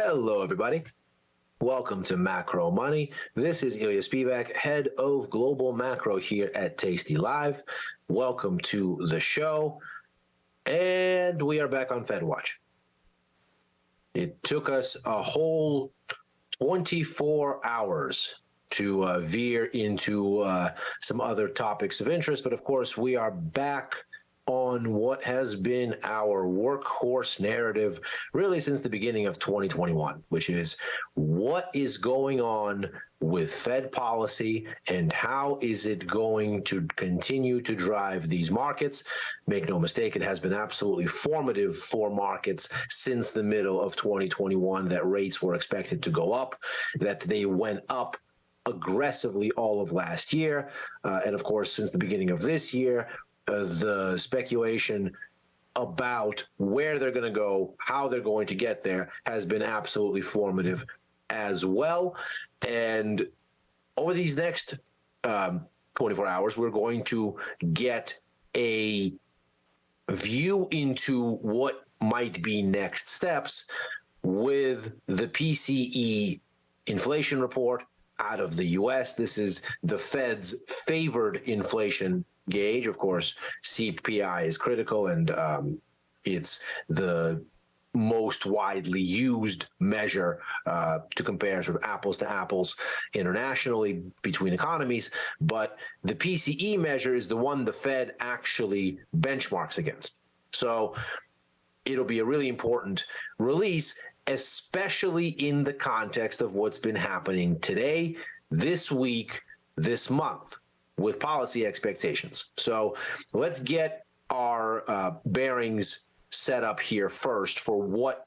Hello, everybody. Welcome to Macro Money. This is Ilya Spivak, head of global macro here at tastylive. Welcome to the show. And we are back on Fed Watch. It took us a whole 24 hours to veer into some other topics of interest. But of course, we are back on what has been our workhorse narrative really since the beginning of 2021, which is what is going on with Fed policy and how is it going to continue to drive these markets. Make no mistake, it has been absolutely formative for markets since the middle of 2021 that rates were expected to go up, that they went up aggressively all of last year. And of course, since the beginning of this year, the speculation about where they're going to go, how they're going to get there, has been absolutely formative as well. And over these next 24 hours, we're going to get a view into what might be next steps with the PCE inflation report out of the U.S. This is the Fed's favored inflation gauge. Of course, CPI is critical, and it's the most widely used measure to compare sort of apples to apples internationally between economies. But the PCE measure is the one the Fed actually benchmarks against. So it'll be a really important release, especially in the context of what's been happening today, this week, this month, with policy expectations. So let's get our bearings set up here first for what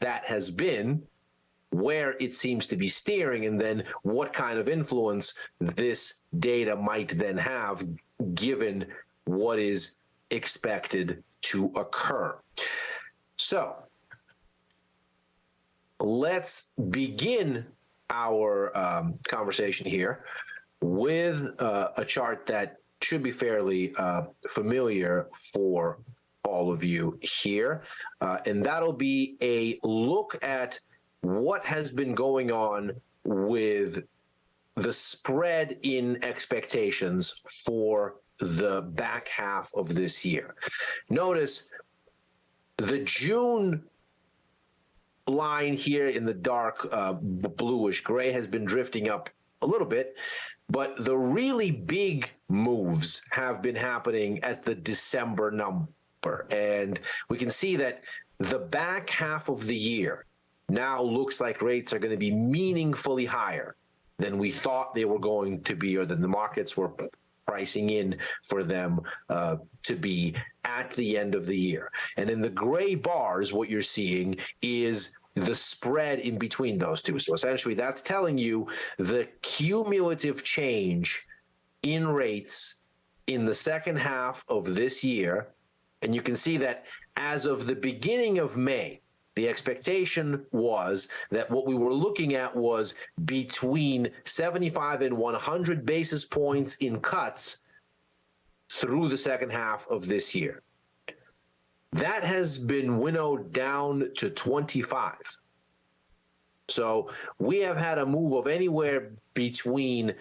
that has been, where it seems to be steering, and then what kind of influence this data might then have given what is expected to occur. So let's begin our conversation here with a chart that should be fairly familiar for all of you here. And that'll be a look at what has been going on with the spread in expectations for the back half of this year. Notice the June line here in the dark bluish gray has been drifting up a little bit, but the really big moves have been happening at the December number. And we can see that the back half of the year now looks like rates are going to be meaningfully higher than we thought they were going to be, or than the markets were pricing in for them to be at the end of the year. And in the gray bars, what you're seeing is the spread in between those two. So essentially, that's telling you the cumulative change in rates in the second half of this year. And you can see that as of the beginning of May, the expectation was that what we were looking at was between 75 and 100 basis points in cuts through the second half of this year. That has been winnowed down to 25. So we have had a move of anywhere between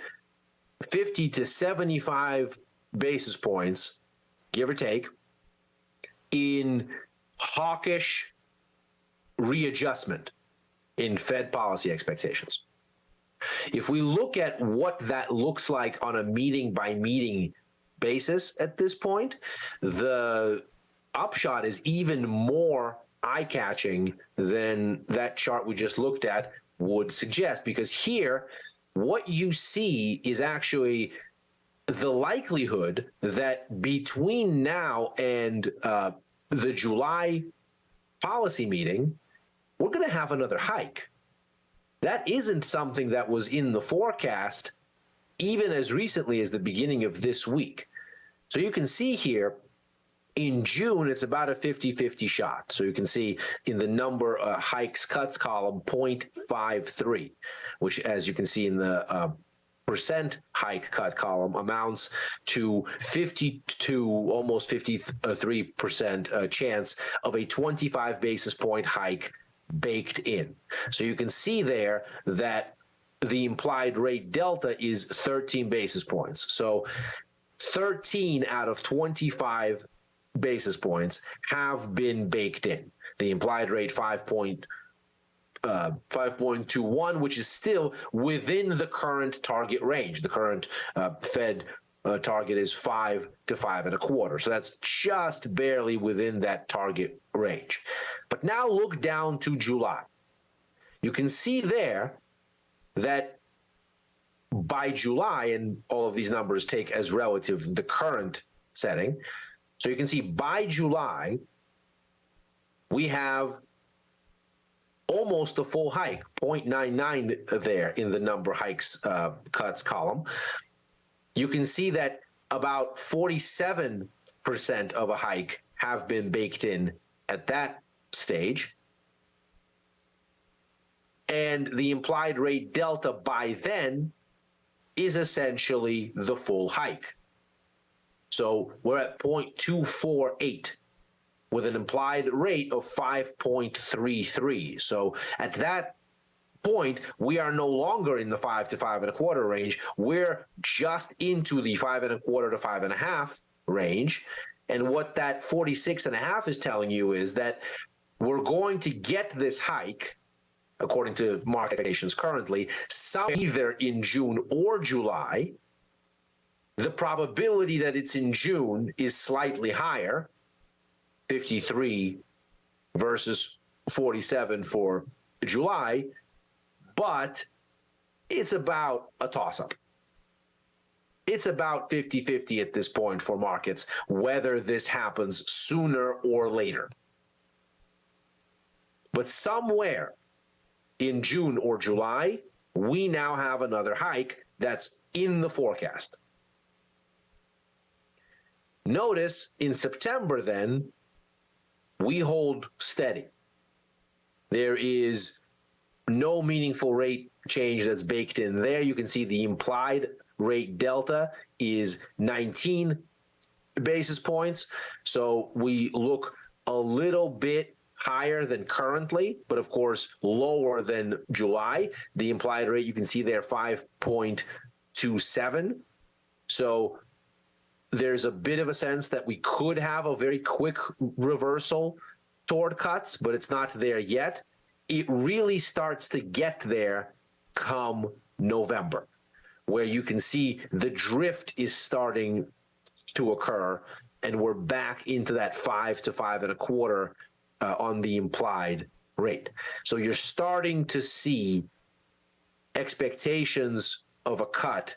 50 to 75 basis points, give or take, in hawkish readjustment in Fed policy expectations. If we look at what that looks like on a meeting by meeting basis at this point, the upshot is even more eye-catching than that chart we just looked at would suggest, because here what you see is actually the likelihood that between now and the July policy meeting, we're going to have another hike. That isn't something that was in the forecast even as recently as the beginning of this week. So you can see here, in June, it's about a 50-50 shot. So you can see in the number hikes cuts column 0.53, which, as you can see in the percent hike cut column, amounts to 52, almost 53% chance of a 25 basis point hike baked in. So you can see there that the implied rate delta is 13 basis points. So 13 out of 25 basis points have been baked in. The implied rate 5.21, which is still within the current target range. The current Fed target is 5 to 5.25. So that's just barely within that target range. But now look down to July. You can see there that by July, and all of these numbers take as relative the current setting. So you can see by July, we have almost a full hike, 0.99 there in the number hikes cuts column. You can see that about 47% of a hike have been baked in at that stage. And the implied rate delta by then is essentially the full hike. So we're at 0.248 with an implied rate of 5.33. So at that point, we are no longer in the 5 to 5.25 range. We're just into the 5.25 to 5.5 range. And what that 46.5 is telling you is that we're going to get this hike, according to market expectations currently, either in June or July. The probability that it's in June is slightly higher, 53 versus 47 for July, but it's about a toss-up. It's about 50-50 at this point for markets, whether this happens sooner or later. But somewhere in June or July, we now have another hike that's in the forecast. Notice in September, then, we hold steady. There is no meaningful rate change that's baked in there. You can see the implied rate delta is 19 basis points. So we look a little bit higher than currently, but of course lower than July. The implied rate, you can see there, 5.27. So there's a bit of a sense that we could have a very quick reversal toward cuts, but it's not there yet. It really starts to get there come November, where you can see the drift is starting to occur, and we're back into that 5 to 5.25 on the implied rate. So you're starting to see expectations of a cut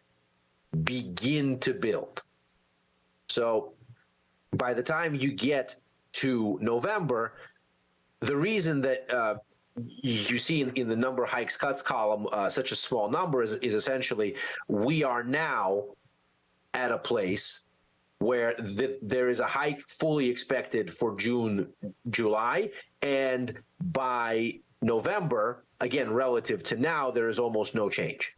begin to build. So by the time you get to November, the reason that you see in the number hikes cuts column such a small number is essentially we are now at a place where there is a hike fully expected for June, July, and by November, again, relative to now, there is almost no change,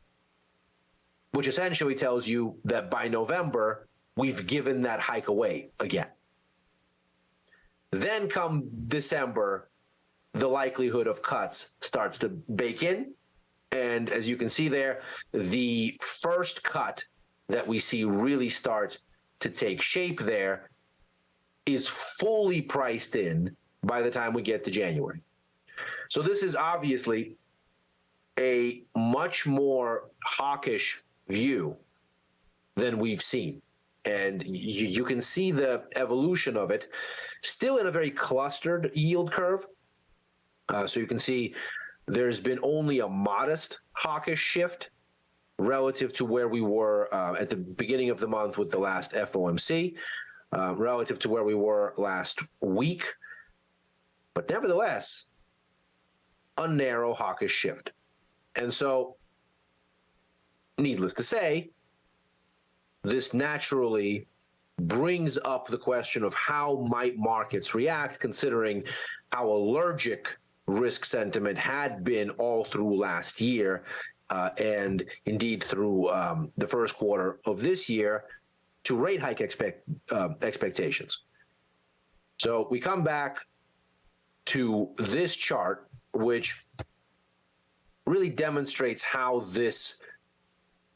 which essentially tells you that by November, we've given that hike away again. Then come December, the likelihood of cuts starts to bake in. And as you can see there, the first cut that we see really start to take shape there is fully priced in by the time we get to January. So this is obviously a much more hawkish view than we've seen. And you can see the evolution of it still in a very clustered yield curve. So you can see there's been only a modest hawkish shift relative to where we were at the beginning of the month with the last FOMC, relative to where we were last week. But nevertheless, a narrow hawkish shift. And so, needless to say, this naturally brings up the question of how might markets react, considering how allergic risk sentiment had been all through last year and indeed through the first quarter of this year to rate hike expectations. So we come back to this chart which really demonstrates how this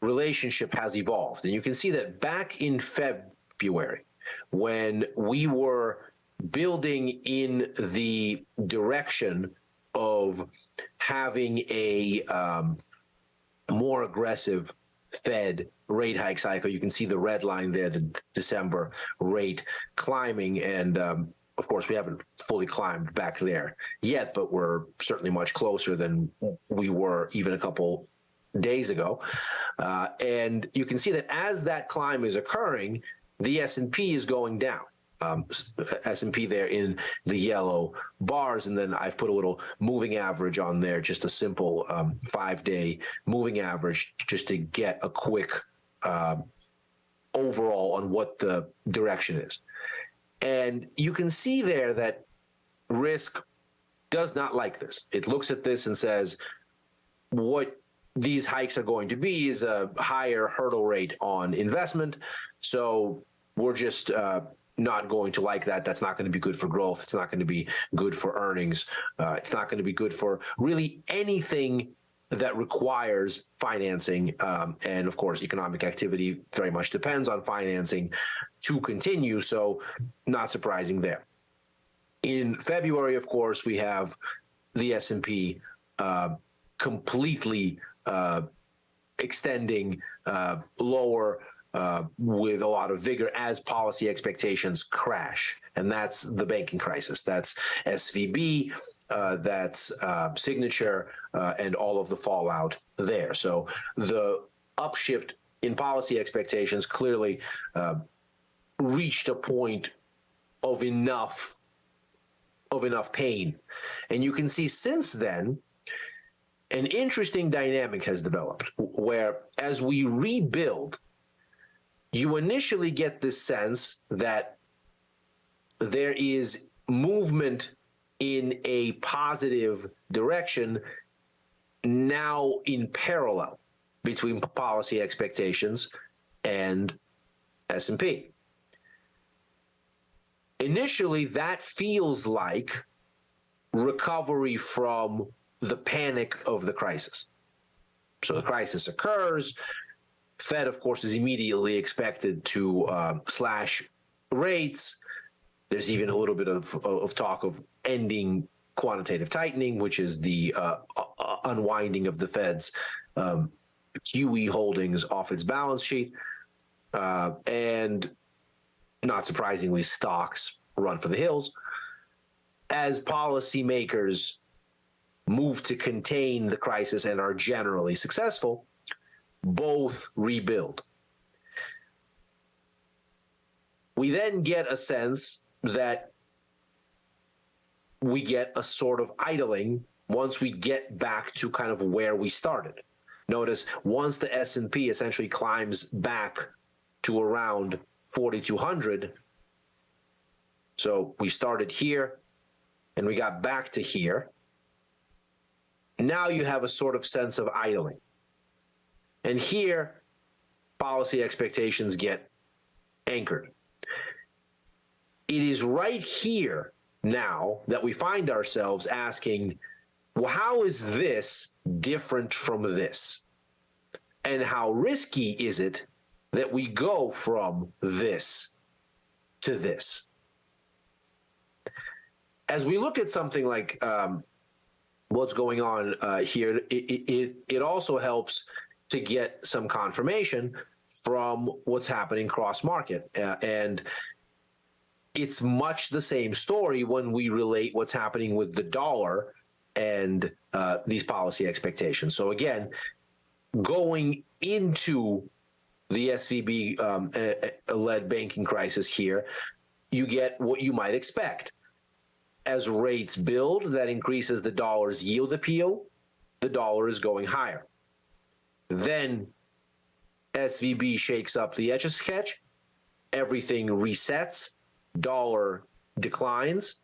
relationship has evolved. And you can see that back in February, when we were building in the direction of having a more aggressive Fed rate hike cycle, you can see the red line there, the December rate climbing. And of course, we haven't fully climbed back there yet, but we're certainly much closer than we were even a couple days ago. And you can see that as that climb is occurring, the S&P is going down. S&P there in the yellow bars, and then I've put a little moving average on there, just a simple 5-day moving average, just to get a quick overall on what the direction is. And you can see there that risk does not like this. It looks at this and says, what these hikes are going to be is a higher hurdle rate on investment. So we're just not going to like that. That's not going to be good for growth. It's not going to be good for earnings. It's not going to be good for really anything that requires financing. And of course, economic activity very much depends on financing to continue. So not surprising there. In February, of course, we have the S&P completely extending lower with a lot of vigor as policy expectations crash. And that's the banking crisis. That's SVB, that's Signature, and all of the fallout there. So the upshift in policy expectations clearly reached a point of enough pain. And you can see since then, an interesting dynamic has developed where as we rebuild, you initially get this sense that there is movement in a positive direction now in parallel between policy expectations and S&P. Initially, that feels like recovery from the panic of the crisis. So the crisis occurs. Fed, of course, is immediately expected to slash rates. There's even a little bit of talk of ending quantitative tightening, which is the unwinding of the Fed's QE holdings off its balance sheet. And not surprisingly, stocks run for the hills. As policymakers move to contain the crisis and are generally successful, both rebuild. We then get a sense that we get a sort of idling once we get back to kind of where we started. Notice once the S&P essentially climbs back to around 4,200, so we started here and we got back to here. Now you have a sort of sense of idling. And here, policy expectations get anchored. It is right here now that we find ourselves asking, well, how is this different from this? And how risky is it that we go from this to this? As we look at something like what's going on here, it also helps to get some confirmation from what's happening cross-market. And it's much the same story when we relate what's happening with the dollar and these policy expectations. So again, going into the SVB-led banking crisis here, you get what you might expect. As rates build, that increases the dollar's yield appeal. The dollar is going higher. Then SVB shakes up the Etch-a-Sketch. Everything resets. Dollar declines.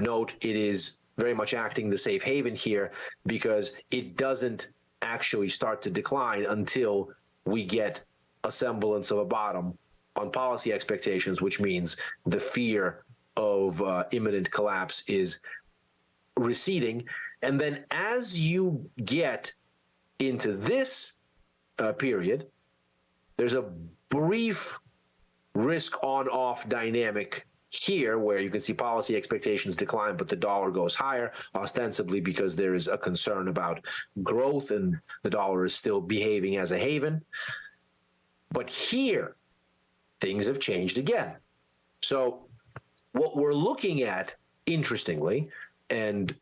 Note it is very much acting the safe haven here because it doesn't actually start to decline until we get a semblance of a bottom on policy expectations, which means the fear of imminent collapse is receding. And then as you get into this period, there's a brief risk on-off dynamic here where you can see policy expectations decline, but the dollar goes higher, ostensibly because there is a concern about growth and the dollar is still behaving as a haven. But here, things have changed again. So what we're looking at, interestingly, and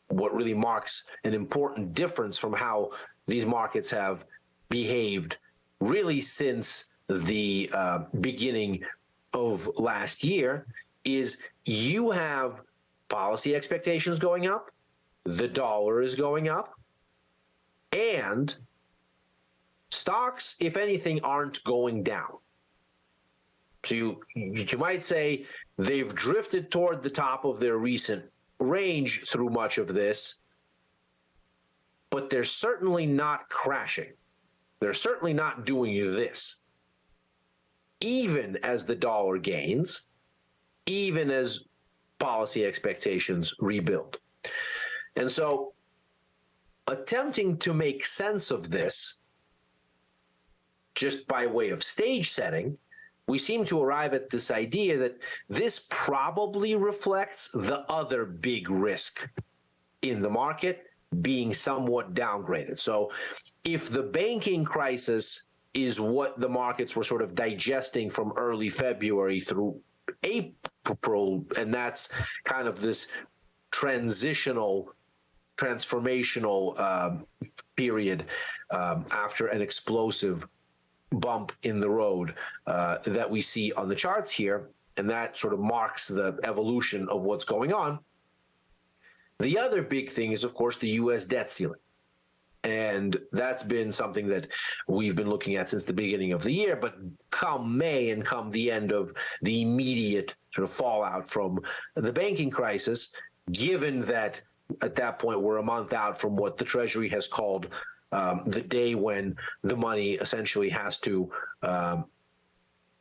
what really marks an important difference from how these markets have behaved really since the beginning of last year, is you have policy expectations going up, the dollar is going up, and stocks, if anything, aren't going down. So you might say they've drifted toward the top of their recent range through much of this, but they're certainly not crashing. They're certainly not doing this. Even as the dollar gains, even as policy expectations rebuild. And so attempting to make sense of this just by way of stage setting, we seem to arrive at this idea that this probably reflects the other big risk in the market being somewhat downgraded. So if the banking crisis is what the markets were sort of digesting from early February through April, and that's kind of this transformational period after an explosive bump in the road that we see on the charts here, and that sort of marks the evolution of what's going on. The other big thing is, of course, the U.S. debt ceiling. And that's been something that we've been looking at since the beginning of the year. But come May and come the end of the immediate sort of fallout from the banking crisis, given that at that point we're a month out from what the Treasury has called the day when the money essentially has to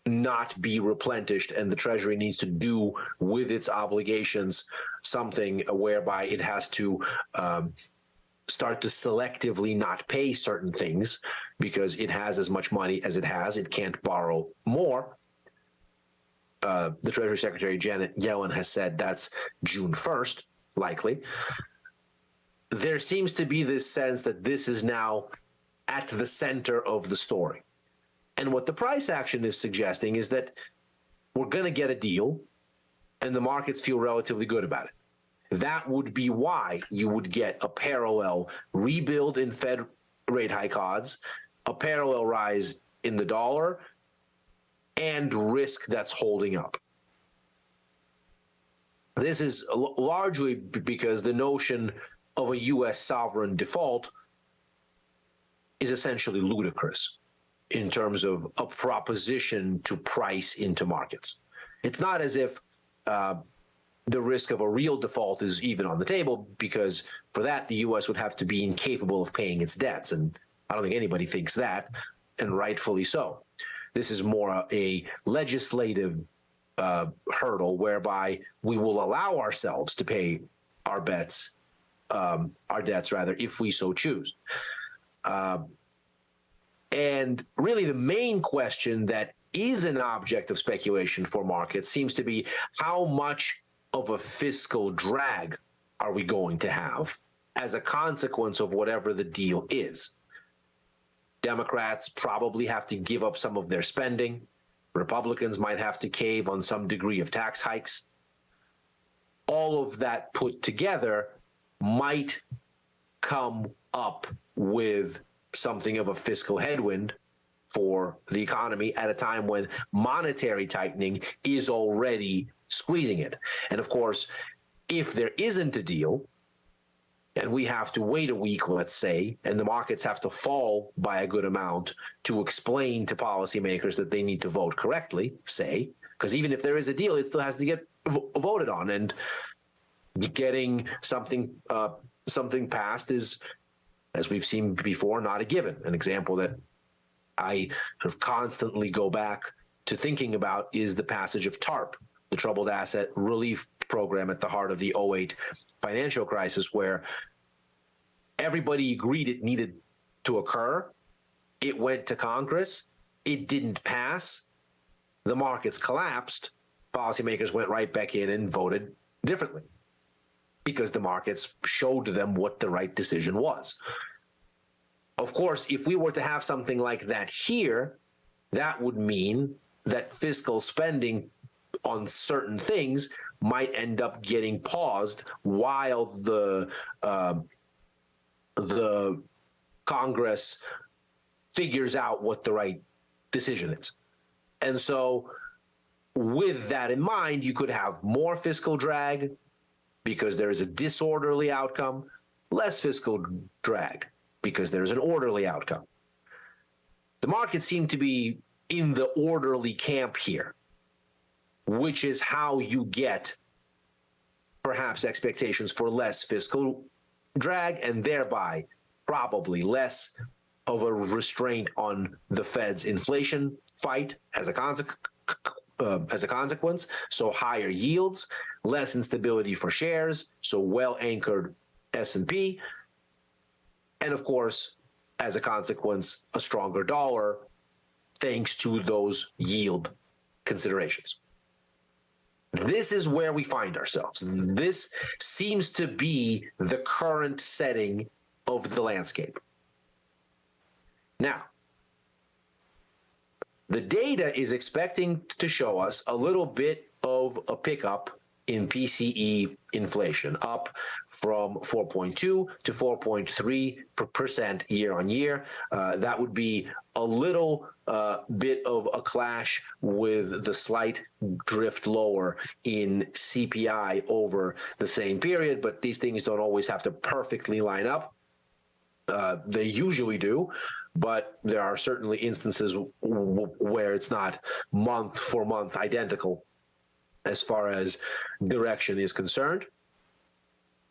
not be replenished and the Treasury needs to do with its obligations something whereby it has to start to selectively not pay certain things because it has as much money as it has. It can't borrow more. The Treasury Secretary Janet Yellen has said that's June 1st, likely. There seems to be this sense that this is now at the center of the story. And what the price action is suggesting is that we're going to get a deal and the markets feel relatively good about it. That would be why you would get a parallel rebuild in Fed rate hike odds, a parallel rise in the dollar, and risk that's holding up. This is largely because the notion of a U.S. sovereign default is essentially ludicrous in terms of a proposition to price into markets. It's not as if the risk of a real default is even on the table, because for that, the U.S. would have to be incapable of paying its debts. And I don't think anybody thinks that, and rightfully so. This is more a legislative hurdle whereby we will allow ourselves to pay our debts, if we so choose. And really the main question that is an object of speculation for markets seems to be how much of a fiscal drag are we going to have as a consequence of whatever the deal is. Democrats probably have to give up some of their spending. Republicans might have to cave on some degree of tax hikes. All of that put together might come up with something of a fiscal headwind for the economy at a time when monetary tightening is already squeezing it. And of course, if there isn't a deal, and we have to wait a week, let's say, and the markets have to fall by a good amount to explain to policymakers that they need to vote correctly, say, because even if there is a deal, it still has to get voted on, and getting something passed is, as we've seen before, not a given. An example that I sort of constantly go back to thinking about is the passage of TARP, the Troubled Asset Relief program at the heart of the '08 financial crisis, where everybody agreed it needed to occur. It went to Congress. It didn't pass. The markets collapsed. Policymakers went right back in and voted differently because the markets showed them what the right decision was. Of course, if we were to have something like that here, that would mean that fiscal spending on certain things might end up getting paused while the Congress figures out what the right decision is. And so with that in mind, you could have more fiscal drag because there is a disorderly outcome, less fiscal drag because there's an orderly outcome. The markets seem to be in the orderly camp here, which is how you get perhaps expectations for less fiscal drag and thereby probably less of a restraint on the Fed's inflation fight as a consequence, so higher yields, less instability for shares, so well-anchored S&P, and of course, as a consequence, a stronger dollar thanks to those yield considerations. This is where we find ourselves. This seems to be the current setting of the landscape. Now, the data is expecting to show us a little bit of a pickup in PCE inflation, up from 4.2 to 4.3% year on year. That would be a little bit of a clash with the slight drift lower in CPI over the same period, but these things don't always have to perfectly line up. They usually do, but there are certainly instances where it's not month for month identical as far as direction is concerned.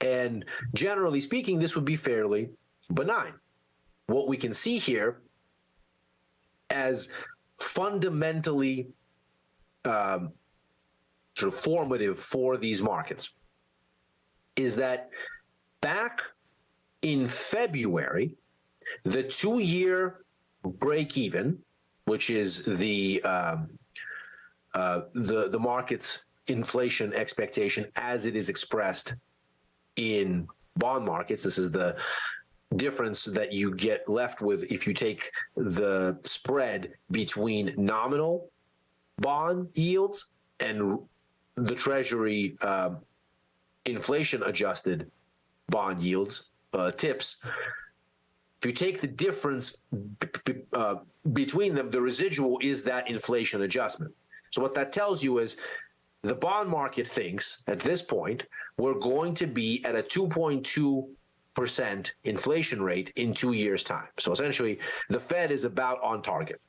And generally speaking, this would be fairly benign. What we can see here as fundamentally sort of formative for these markets is that back in February, the 2-year break even, which is the market's inflation expectation as it is expressed in bond markets. This is the difference that you get left with if you take the spread between nominal bond yields and the Treasury inflation adjusted bond yields, TIPS. If you take the difference between them, the residual is that inflation adjustment. So what that tells you is the bond market thinks at this point we're going to be at a 2.2% inflation rate in 2 years' time. So essentially, the Fed is about on target.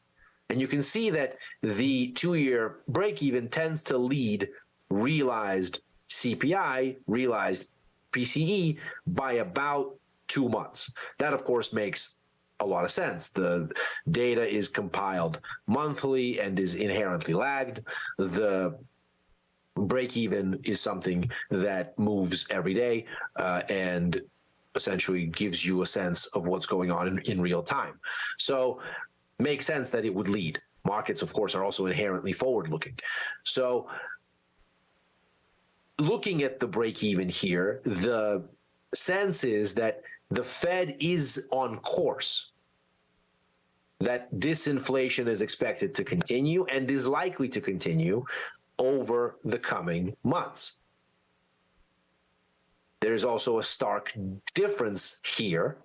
And you can see that the 2-year break-even tends to lead realized CPI, realized PCE by about 2 months. That, of course, makes a lot of sense. The data is compiled monthly and is inherently lagged. The break-even is something that moves every day and essentially gives you a sense of what's going on in real time. So makes sense that it would lead. Markets, of course, are also inherently forward-looking. So looking at the break-even here, the sense is that the Fed is on course, that disinflation is expected to continue and is likely to continue over the coming months. There's also a stark difference here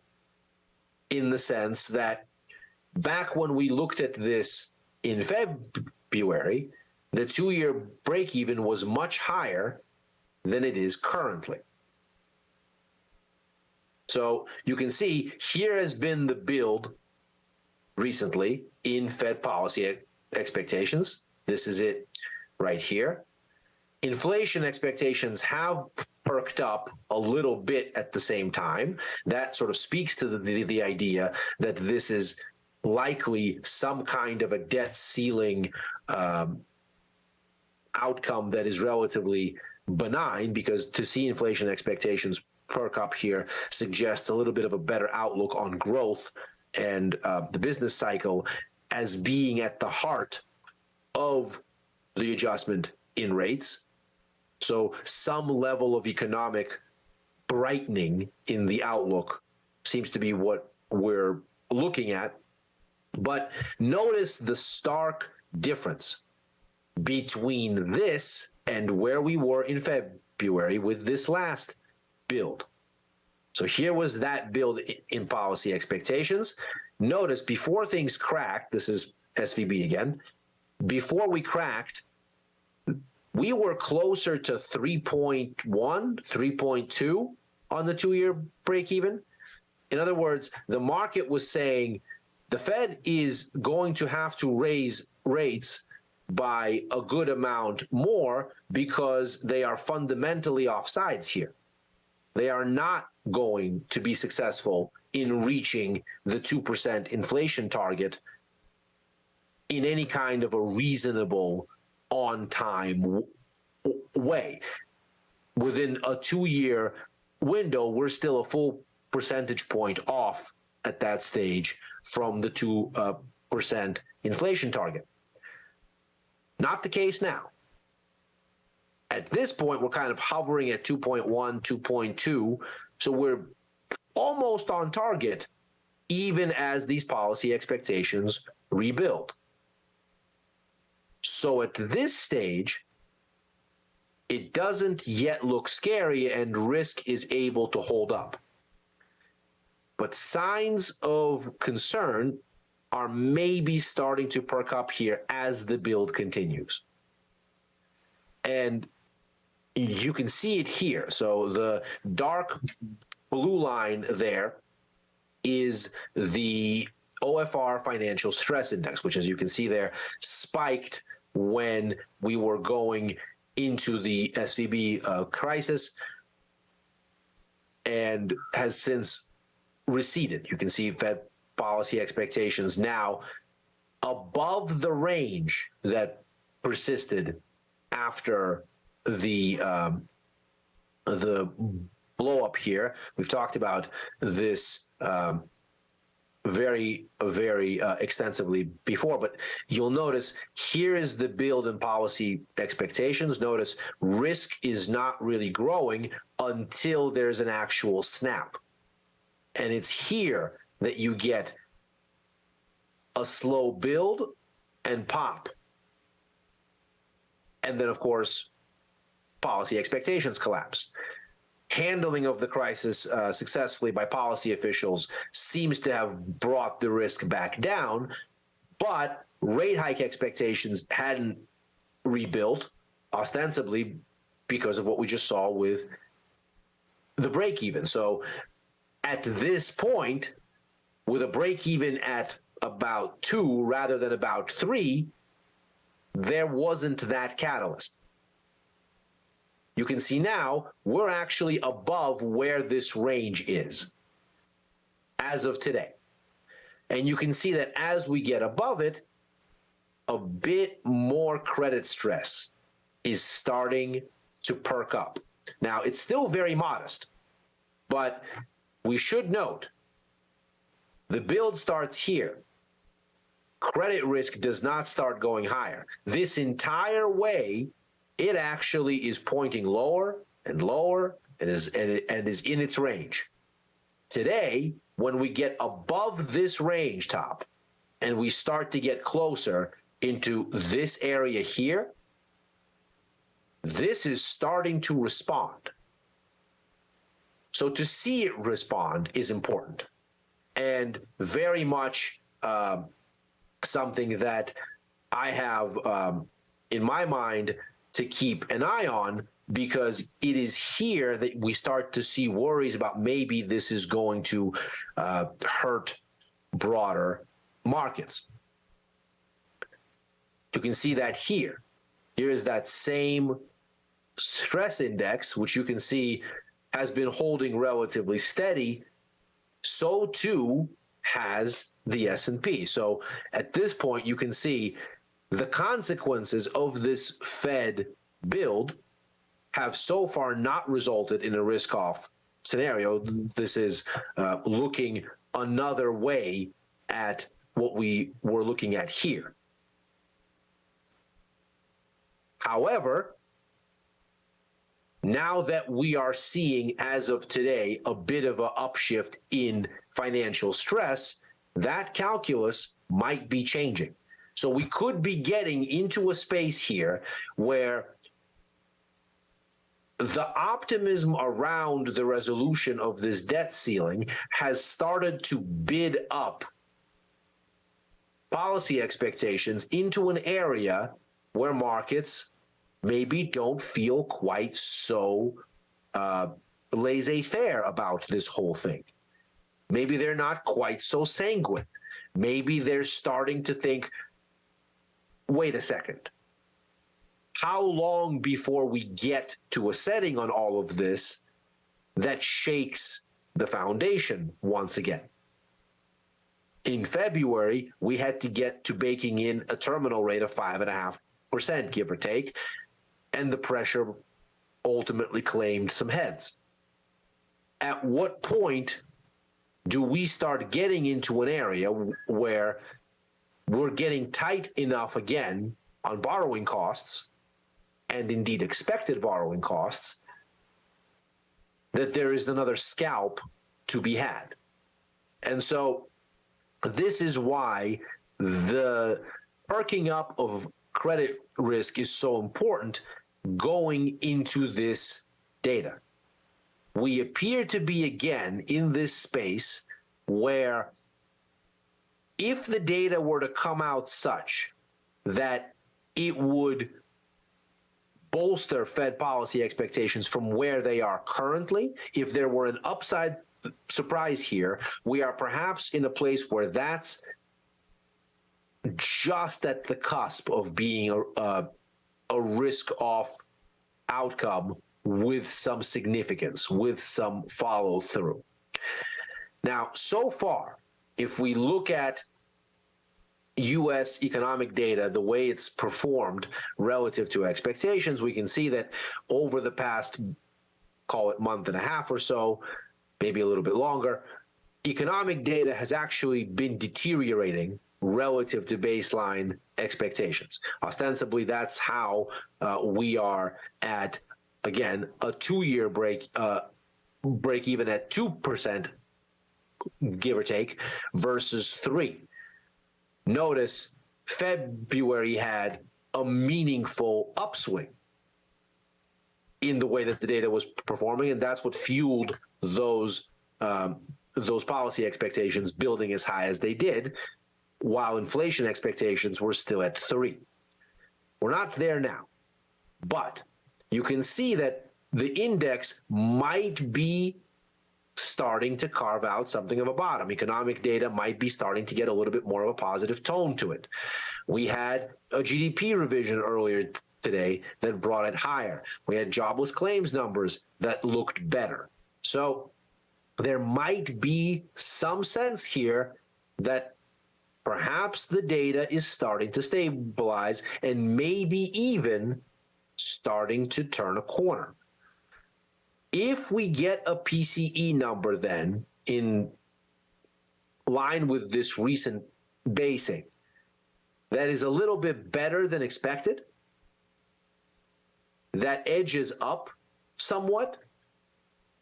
in the sense that back when we looked at this in February, the 2-year break-even was much higher than it is currently. So you can see here has been the build recently in Fed policy expectations. This is it right here. Inflation expectations have perked up a little bit at the same time. That sort of speaks to the idea that this is likely some kind of a debt ceiling outcome that is relatively benign, because to see inflation expectations perk up here suggests a little bit of a better outlook on growth and the business cycle as being at the heart of the adjustment in rates. So some level of economic brightening in the outlook seems to be what we're looking at. But notice the stark difference between this and where we were in February with this last build. So here was that build in policy expectations. Notice before things cracked, this is SVB again, before we cracked, we were closer to 3.1, 3.2 on the 2-year break even. In other words, the market was saying the Fed is going to have to raise rates by a good amount more because they are fundamentally offsides here. They are not going to be successful in reaching the 2% inflation target in any kind of a reasonable, on-time way. Within a 2-year window, we're still a full percentage point off at that stage from the 2% inflation target. Not the case now. At this point, we're kind of hovering at 2.1, 2.2, so we're almost on target, even as these policy expectations rebuild. So at this stage, it doesn't yet look scary and risk is able to hold up. But signs of concern are maybe starting to perk up here as the build continues. And you can see it here. So the dark blue line there is the OFR financial stress index, which, as you can see there, spiked when we were going into the SVB crisis and has since receded. You can see Fed policy expectations now above the range that persisted after the blow up here. We've talked about this very extensively before, but you'll notice here is the build in policy expectations. Notice risk is not really growing until there's an actual snap. And it's here that you get a slow build and pop. And then, of course, policy expectations collapse. Handling of the crisis successfully by policy officials seems to have brought the risk back down, but rate hike expectations hadn't rebuilt, ostensibly because of what we just saw with the break even. So at this point, with a break even at about 2 rather than about 3, there wasn't that catalyst. You can see now we're actually above where this range is as of today. And you can see that as we get above it, a bit more credit stress is starting to perk up. Now, it's still very modest, but we should note the build starts here. Credit risk does not start going higher. This entire way, it actually is pointing lower and lower and is in its range. Today, when we get above this range top and we start to get closer into this area here, this is starting to respond. So to see it respond is important and very much something that I have in my mind to keep an eye on, because it is here that we start to see worries about maybe this is going to hurt broader markets. You can see that here. Here is that same stress index, which you can see has been holding relatively steady. So too has the S&P. So at this point, you can see the consequences of this Fed build have so far not resulted in a risk-off scenario. This is looking another way at what we were looking at here. However, now that we are seeing, as of today, a bit of an upshift in financial stress, that calculus might be changing. So we could be getting into a space here where the optimism around the resolution of this debt ceiling has started to bid up policy expectations into an area where markets maybe don't feel quite so laissez-faire about this whole thing. Maybe they're not quite so sanguine. Maybe they're starting to think, wait a second. How long before we get to a setting on all of this that shakes the foundation once again? In February, we had to get to baking in a terminal rate of 5.5%, give or take, and the pressure ultimately claimed some heads. At what point do we start getting into an area where we're getting tight enough again on borrowing costs, and indeed expected borrowing costs, that there is another scalp to be had? And so this is why the perking up of credit risk is so important going into this data. We appear to be again in this space where if the data were to come out such that it would bolster Fed policy expectations from where they are currently, if there were an upside surprise here, we are perhaps in a place where that's just at the cusp of being a risk-off outcome with some significance, with some follow-through. Now, so far, if we look at U.S. economic data, the way it's performed relative to expectations, we can see that over the past, call it month and a half or so, maybe a little bit longer, economic data has actually been deteriorating relative to baseline expectations. Ostensibly, that's how we are at, again, a two-year break even at 2%, give or take, versus 3%. Notice February had a meaningful upswing in the way that the data was performing, and that's what fueled those policy expectations building as high as they did, while inflation expectations were still at 3%. We're not there now, but you can see that the index might be starting to carve out something of a bottom. Economic data might be starting to get a little bit more of a positive tone to it. We had a GDP revision earlier today that brought it higher. We had jobless claims numbers that looked better. So there might be some sense here that perhaps the data is starting to stabilize and maybe even starting to turn a corner. If we get a PCE number then in line with this recent basing that is a little bit better than expected, that edges up somewhat,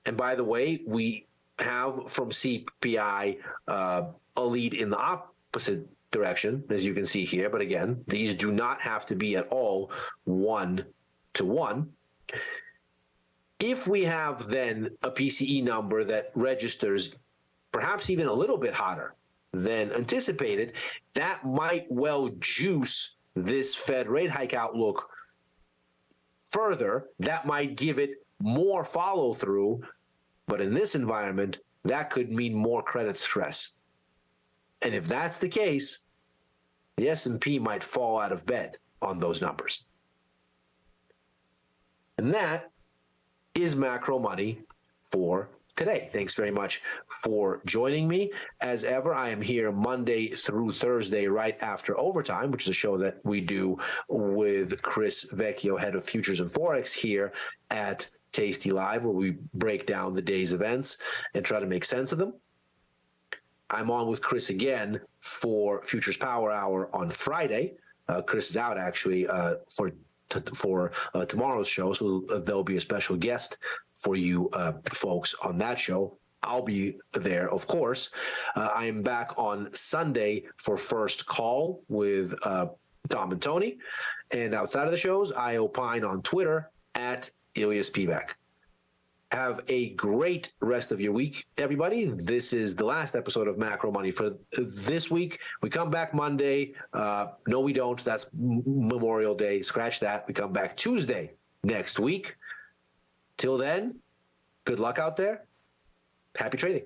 and by the way, we have from CPI a lead in the opposite direction, as you can see here, but again, these do not have to be at all 1-to-1. If we have then a PCE number that registers perhaps even a little bit hotter than anticipated, that might well juice this Fed rate hike outlook further. That might give it more follow-through, but in this environment, that could mean more credit stress. And if that's the case, the S&P might fall out of bed on those numbers. And that is macro money for today. Thanks very much for joining me. As ever, I am here Monday through Thursday right after Overtime, which is a show that we do with Chris Vecchio, head of Futures and Forex here at Tasty Live, where we break down the day's events and try to make sense of them. I'm on with Chris again for Futures Power Hour on Friday. Chris is out actually for tomorrow's show, so there'll be a special guest for you folks on that show. I'll be there, of course. I am back on Sunday for First Call with Tom and Tony. And outside of the shows, I opine on Twitter at Ilya Spivak. Have a great rest of your week, everybody. This is the last episode of Macro Money for this week. We come back Monday. No, we don't. That's Memorial Day. Scratch that. We come back Tuesday next week. Till then, good luck out there. Happy trading.